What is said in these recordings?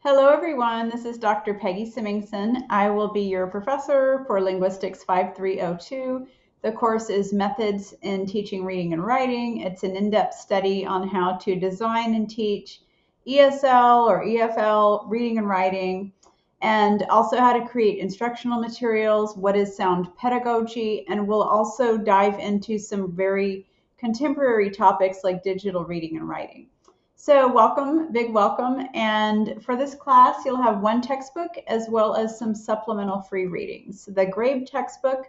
Hello everyone, this is Dr. Peggy Simingson. I will be your professor for Linguistics 5302. The course is Methods in Teaching Reading and Writing. It's an in-depth study on how to design and teach ESL or EFL reading and writing, and also how to create instructional materials, what is sound pedagogy, and we'll also dive into some very contemporary topics like digital reading and writing. So welcome, big welcome. And for this class, you'll have one textbook as well as some supplemental free readings. The Grave textbook,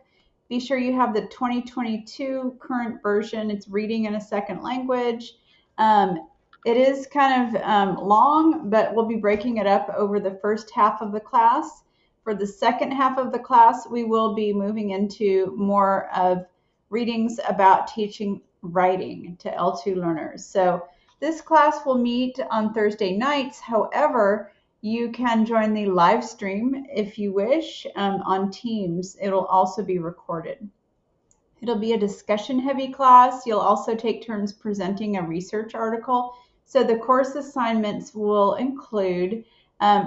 be sure you have the 2022 current version. It's reading in a second language. It is kind of long, but we'll be breaking it up over the first half of the class. For the second half of the class, we will be moving into more of readings about teaching writing to L2 learners. So this class will meet on Thursday nights. However, you can join the live stream if you wish on Teams. It'll also be recorded. It'll be a discussion-heavy class. You'll also take turns presenting a research article. So the course assignments will include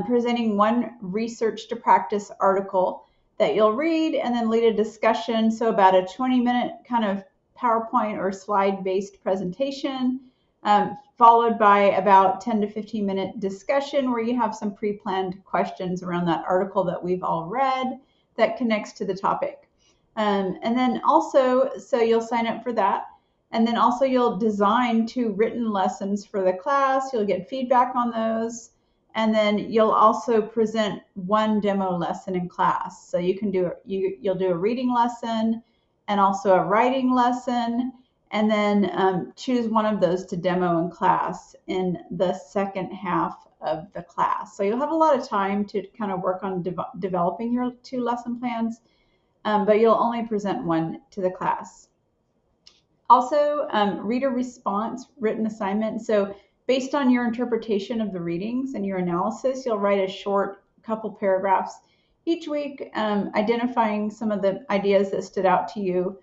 presenting one research to practice article that you'll read and then lead a discussion. So about a 20-minute kind of PowerPoint or slide-based presentation. Followed by about 10 to 15 minute discussion where you have some pre-planned questions around that article that we've all read that connects to the topic. And then also, so you'll sign up for that. And then also you'll design 2 written lessons for the class. You'll get feedback on those. And then you'll also present 1 demo lesson in class. So you can do you'll do a reading lesson and also a writing lesson, and then choose one of those to demo in class in the second half of the class. So you'll have a lot of time to kind of work on developing your 2 lesson plans, but you'll only present 1 to the class. Also, reader response written assignment. So based on your interpretation of the readings and your analysis, you'll write a short couple paragraphs each week, identifying some of the ideas that stood out to you.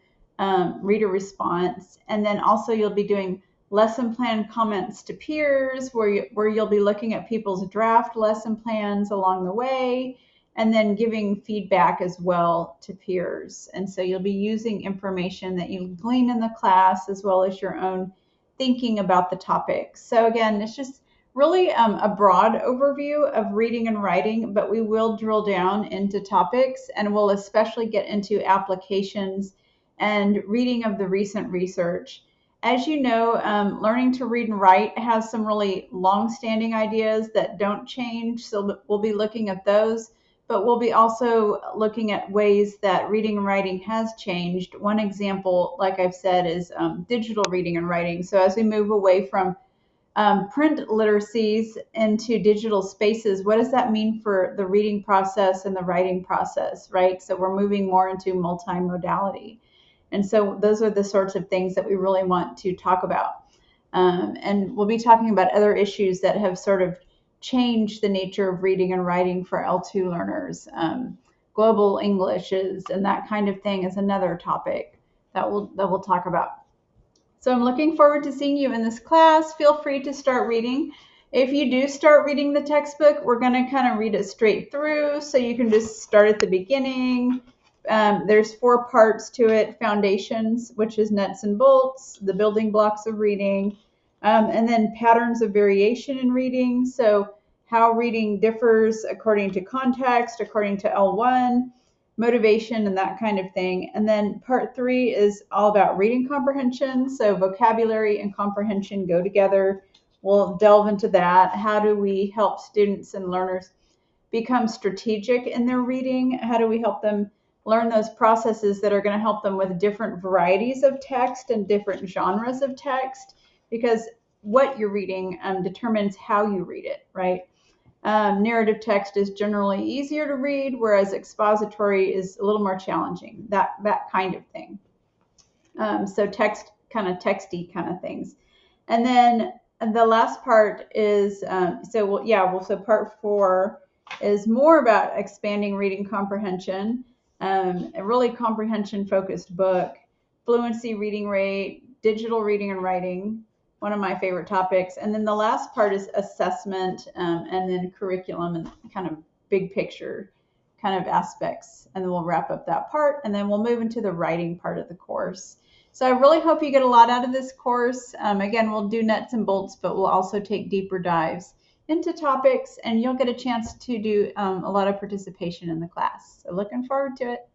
Reader response, and then also you'll be doing lesson plan comments to peers where you'll be looking at people's draft lesson plans along the way and then giving feedback as well to peers. And so you'll be using information that you glean in the class as well as your own thinking about the topic. So again, it's just really a broad overview of reading and writing, but we will drill down into topics and we'll especially get into applications and reading of the recent research. As you know, learning to read and write has some really long-standing ideas that don't change, so we'll be looking at those, but we'll be also looking at ways that reading and writing has changed. One example, like I've said, is digital reading and writing. So as we move away from print literacies into digital spaces, what does that mean for the reading process and the writing process, right? So we're moving more into multimodality. And so those are the sorts of things that we really want to talk about. And we'll be talking about other issues that have sort of changed the nature of reading and writing for L2 learners. Global Englishes and that kind of thing is another topic that we'll talk about. So I'm looking forward to seeing you in this class. Feel free to start reading. If you do start reading the textbook, we're going to kind of read it straight through. So you can just start at the beginning. There's 4 parts to it: foundations, which is nuts and bolts, the building blocks of reading, and then patterns of variation in reading. So how reading differs according to context, according to L1, motivation, and that kind of thing. And then part 3 is all about reading comprehension. So vocabulary and comprehension go together. We'll delve into that. How do we help students and learners become strategic in their reading? How do we help them learn those processes that are going to help them with different varieties of text and different genres of text? Because what you're reading determines how you read it, right? Narrative text is generally easier to read, whereas expository is a little more challenging, that kind of thing. So text, kind of texty kind of things. And then the last part is, so part 4 is more about expanding reading comprehension, a really comprehension focused book, fluency reading rate, digital reading and writing, one of my favorite topics. And then the last part is assessment, and then curriculum and kind of big picture kind of aspects. And then we'll wrap up that part, and then we'll move into the writing part of the course. So I really hope you get a lot out of this course. Again, we'll do nuts and bolts, but we'll also take deeper dives into topics, and you'll get a chance to do a lot of participation in the class. So looking forward to it.